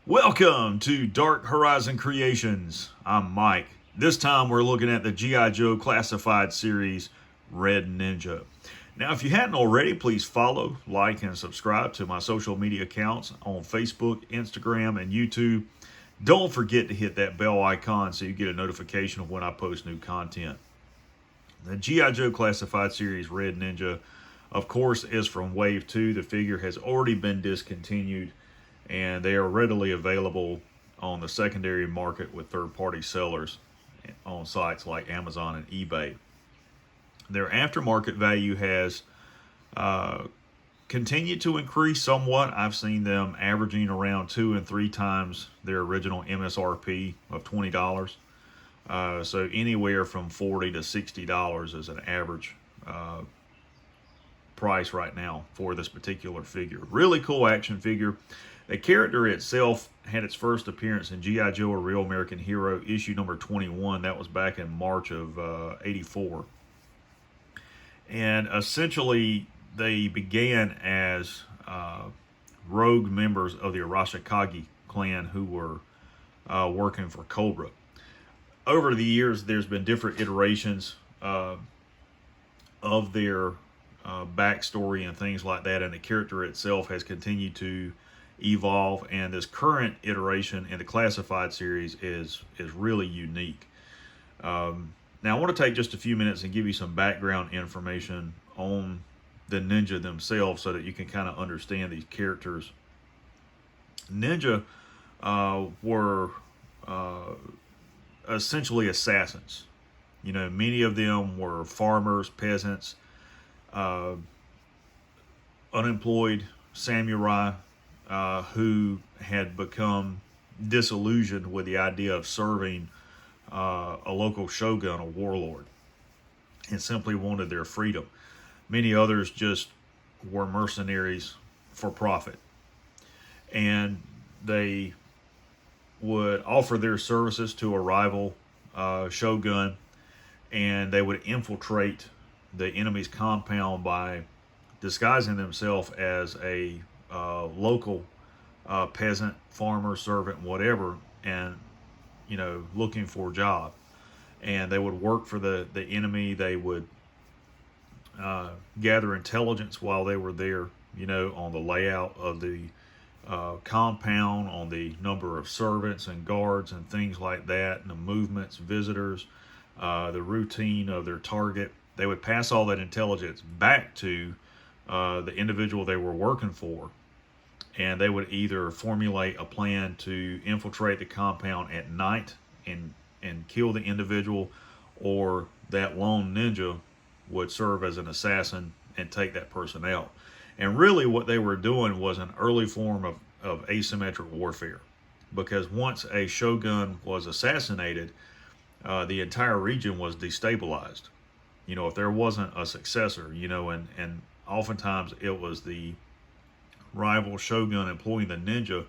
Welcome to Dark Horizon Creations. I'm Mike. This time we're looking at the G.I. Joe Classified series, Red Ninja. Now, if you hadn't already, please follow, like, and subscribe to my social media accounts on Facebook, Instagram, and YouTube. Don't forget to hit that bell icon so you get a notification of when I post new content. The G.I. Joe Classified series, Red Ninja, of course, is from Wave 2. The figure has already been discontinued, and they are readily available on the secondary market with third-party sellers on sites like Amazon and eBay. Their aftermarket value has continued to increase somewhat. I've seen them averaging around 2 and 3 times their original MSRP of $20. So anywhere from $40 to $60 is an average price right now for this particular figure. Really cool action figure. The character itself had its first appearance in G.I. Joe: A Real American Hero, issue number 21. That was back in March of '84. And essentially, they began as rogue members of the Arashikage clan who were working for Cobra. Over the years, there's been different iterations of their backstory and things like that, and the character itself has continued to evolve, and this current iteration in the Classified series is really unique. Now I want to take just a few minutes and give you some background information on the Ninja themselves so that you can kind of understand these characters. Ninja were essentially assassins. You know, many of them were farmers, peasants, unemployed samurai who had become disillusioned with the idea of serving a local shogun, a warlord, and simply wanted their freedom. Many others just were mercenaries for profit. And they would offer their services to a rival shogun, and they would infiltrate the enemy's compound by disguising themselves as a local peasant, farmer, servant, whatever, and looking for a job. And they would work for the enemy. They would gather intelligence while they were there, on the layout of the compound, on the number of servants and guards and things like that, and the movements, visitors, the routine of their target. They would pass all that intelligence back to the individual they were working for, and they would either formulate a plan to infiltrate the compound at night and kill the individual, or that lone ninja would serve as an assassin and take that person out. And really what they were doing was an early form of asymmetric warfare, because once a shogun was assassinated, the entire region was destabilized. If there wasn't a successor, and oftentimes it was the rival shogun employing the ninja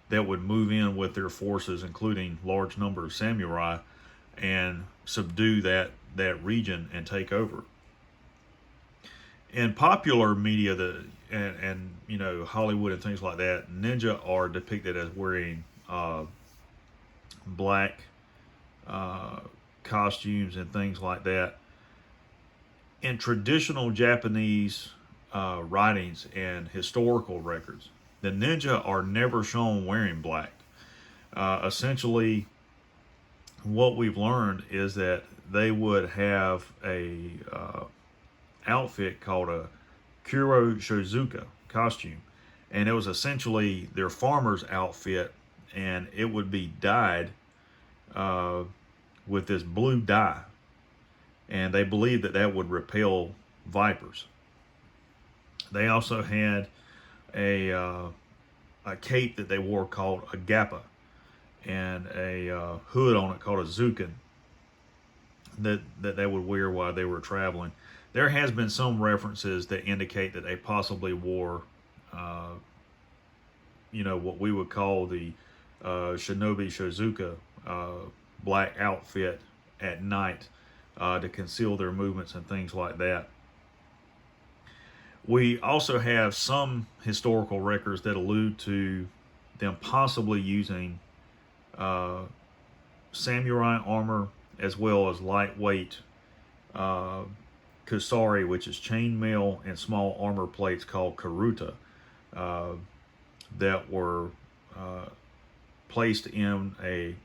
that would move in with their forces, including large number of samurai, and subdue that region and take over. In popular media, and Hollywood and things like that, ninja are depicted as wearing black costumes and things like that. In traditional Japanese writings and historical records, the ninja are never shown wearing black. Essentially, what we've learned is that they would have a outfit called a Kuro Shozuka costume, and it was essentially their farmer's outfit, and it would be dyed with this blue dye, and they believed that would repel vipers. They also had a cape that they wore called a gappa, and a hood on it called a zukin that they would wear while they were traveling. There has been some references that indicate that they possibly wore, what we would call the Shinobi Shozuka black outfit at night to conceal their movements and things like that. We also have some historical records that allude to them possibly using samurai armor as well as lightweight kusari, which is chainmail and small armor plates called karuta, that were placed in a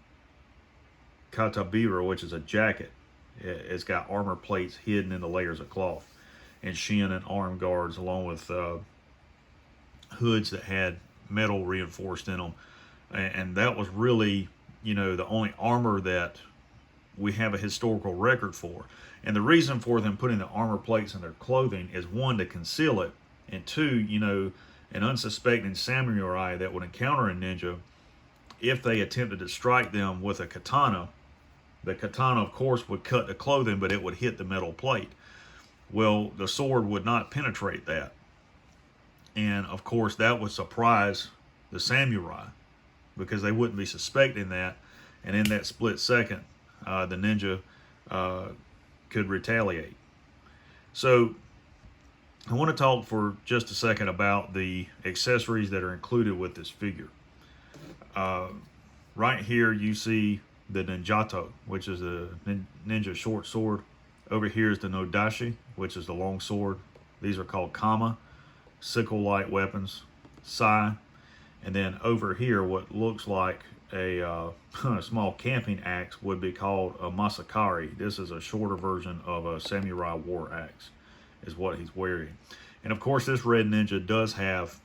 katabira, which is a jacket. It's got armor plates hidden in the layers of cloth, and shin and arm guards, along with hoods that had metal reinforced in them. And that was really, the only armor that we have a historical record for. And the reason for them putting the armor plates in their clothing is, one, to conceal it, and two, an unsuspecting samurai that would encounter a ninja, if they attempted to strike them with a katana, the katana, of course, would cut the clothing, but it would hit the metal plate. Well, the sword would not penetrate that. And, of course, that would surprise the samurai, because they wouldn't be suspecting that. And in that split second, the ninja could retaliate. So I want to talk for just a second about the accessories that are included with this figure. Right here you see the Ninjato, which is a ninja short sword. Over here is the Nodashi, which is the long sword. These are called Kama, sickle-like weapons, Sai. And then over here, what looks like a small camping axe would be called a Masakari. This is a shorter version of a samurai war axe, is what he's wearing. And of course, this red ninja does have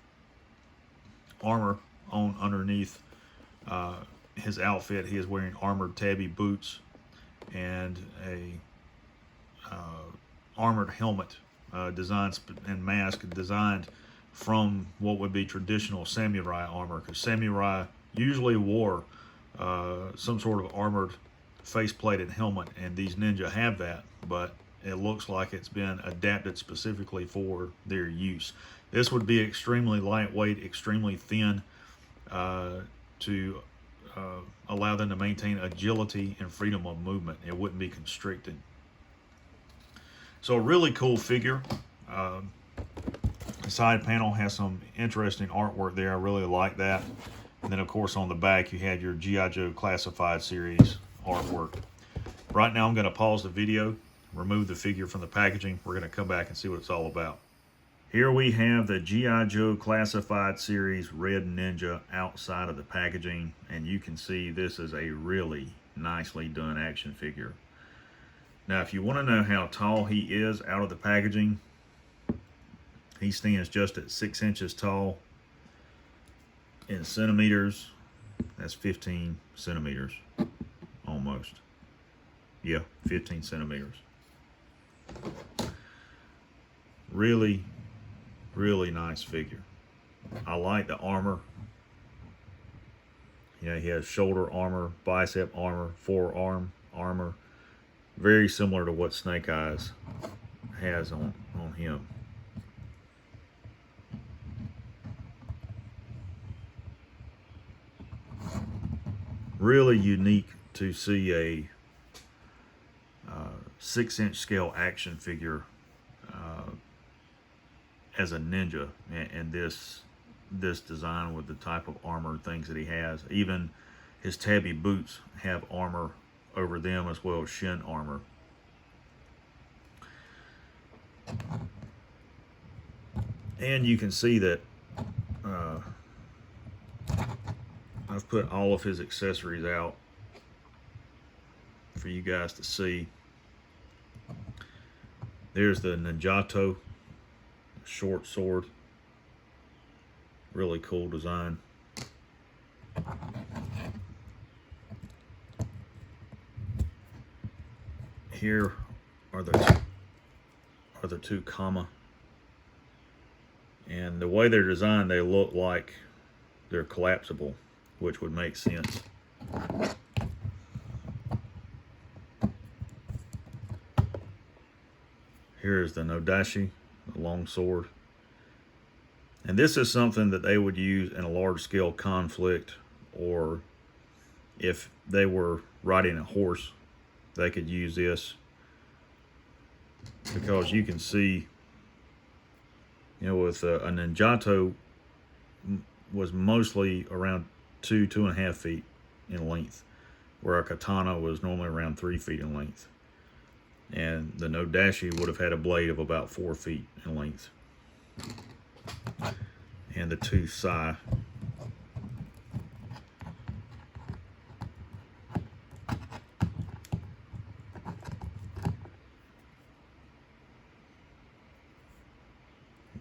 armor on underneath his outfit. He is wearing armored tabi boots and a armored helmet designed and mask designed from what would be traditional samurai armor, because samurai usually wore some sort of armored face-plated helmet, and these ninja have that, but it looks like it's been adapted specifically for their use. This would be extremely lightweight, extremely thin, to allow them to maintain agility and freedom of movement. It wouldn't be constricted. So a really cool figure. The side panel has some interesting artwork there. I really like that. And then, of course, on the back, you had your G.I. Joe Classified Series artwork. Right now, I'm going to pause the video, remove the figure from the packaging. We're going to come back and see what it's all about. Here we have the G.I. Joe Classified Series Red Ninja outside of the packaging. And you can see this is a really nicely done action figure. Now, if you want to know how tall he is out of the packaging, he stands just at 6 inches tall. In centimeters, that's 15 centimeters, almost. Yeah, 15 centimeters. Really, really nice figure. I like the armor. He has shoulder armor, bicep armor, forearm armor. Very similar to what Snake Eyes has on him. Really unique to see a 6-inch scale action figure as a ninja, and this design with the type of armor and things that he has. Even his tabi boots have armor over them, as well as shin armor. And you can see that I've put all of his accessories out for you guys to see. There's the Ninjato short sword. Really cool design. Here are the two Kama. And the way they're designed, they look like they're collapsible, which would make sense. Here is the Nodashi, the long sword. And this is something that they would use in a large-scale conflict, or if they were riding a horse, they could use this, because you can see, with a Ninjato, was mostly around 2.5 feet in length, where a katana was normally around 3 feet in length. And the no dashi would have had a blade of about 4 feet in length. And the tooth sai.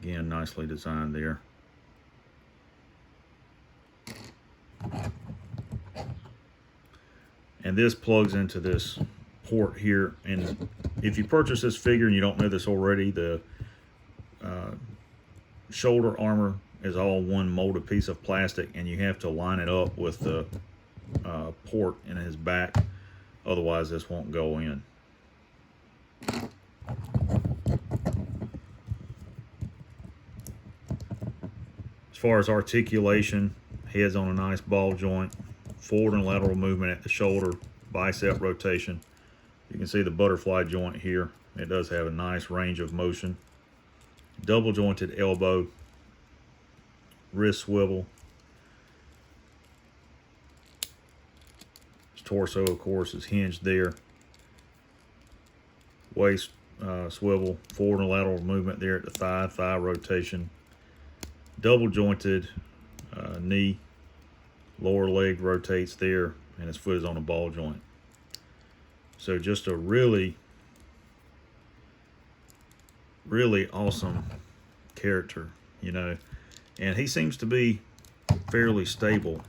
Again, nicely designed there. And this plugs into this port here. And if you purchase this figure and you don't know this already, the shoulder armor is all one molded piece of plastic, and you have to line it up with the port in his back. Otherwise, this won't go in. As far as articulation, head's on a nice ball joint, forward and lateral movement at the shoulder, bicep rotation. You can see the butterfly joint here. It does have a nice range of motion. Double jointed elbow, wrist swivel. His torso, of course, is hinged there. Waist swivel, forward and lateral movement there at the thigh rotation. Double jointed knee, lower leg rotates there, and his foot is on a ball joint. So just a really awesome character, you know. And he seems to be fairly stable,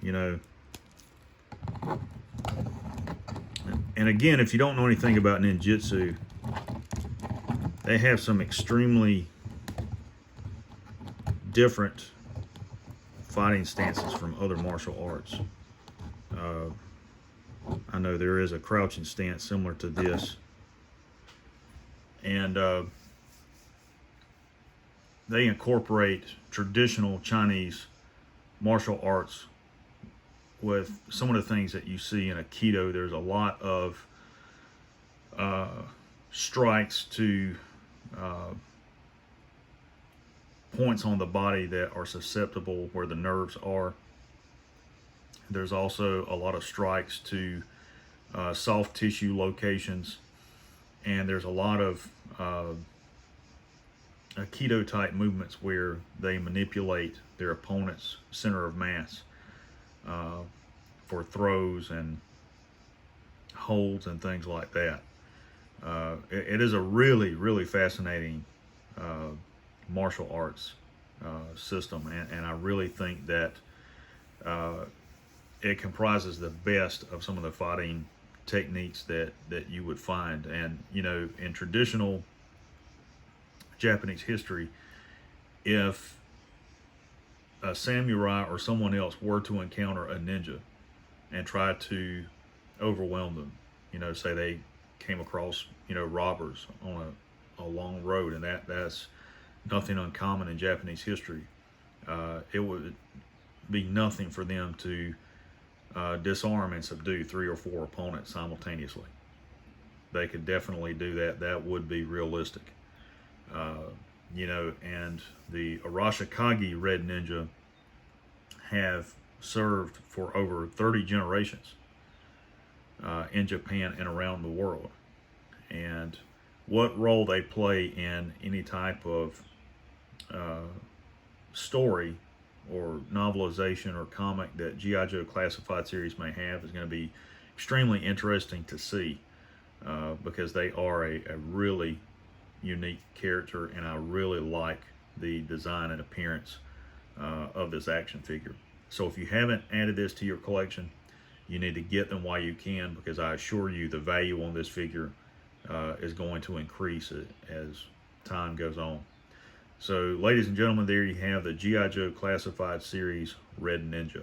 you know. And again, if you don't know anything about ninjutsu, they have some extremely different fighting stances from other martial arts. I know there is a crouching stance similar to this. And they incorporate traditional Chinese martial arts with some of the things that you see in Aikido. There's a lot of strikes to points on the body that are susceptible where the nerves are. There's also a lot of strikes to soft tissue locations, and there's a lot of Aikido type movements where they manipulate their opponent's center of mass for throws and holds and things like that. It is a really fascinating martial arts system, and I really think that it comprises the best of some of the fighting techniques that you would find. And you know, in traditional Japanese history, if a samurai or someone else were to encounter a ninja and try to overwhelm them, you know, say they came across, you know, robbers on a long road, and that's nothing uncommon in Japanese history, it would be nothing for them to disarm and subdue 3 or 4 opponents simultaneously. They could definitely do that. That would be realistic. You know, and the Arashikage Red Ninja have served for over 30 generations in Japan and around the world. And what role they play in any type of story or novelization or comic that G.I. Joe Classified series may have is going to be extremely interesting to see, because they are a really unique character, and I really like the design and appearance of this action figure. So if you haven't added this to your collection, you need to get them while you can, because I assure you the value on this figure is going to increase as time goes on. So ladies and gentlemen, there you have the G.I. Joe Classified series Red Ninja.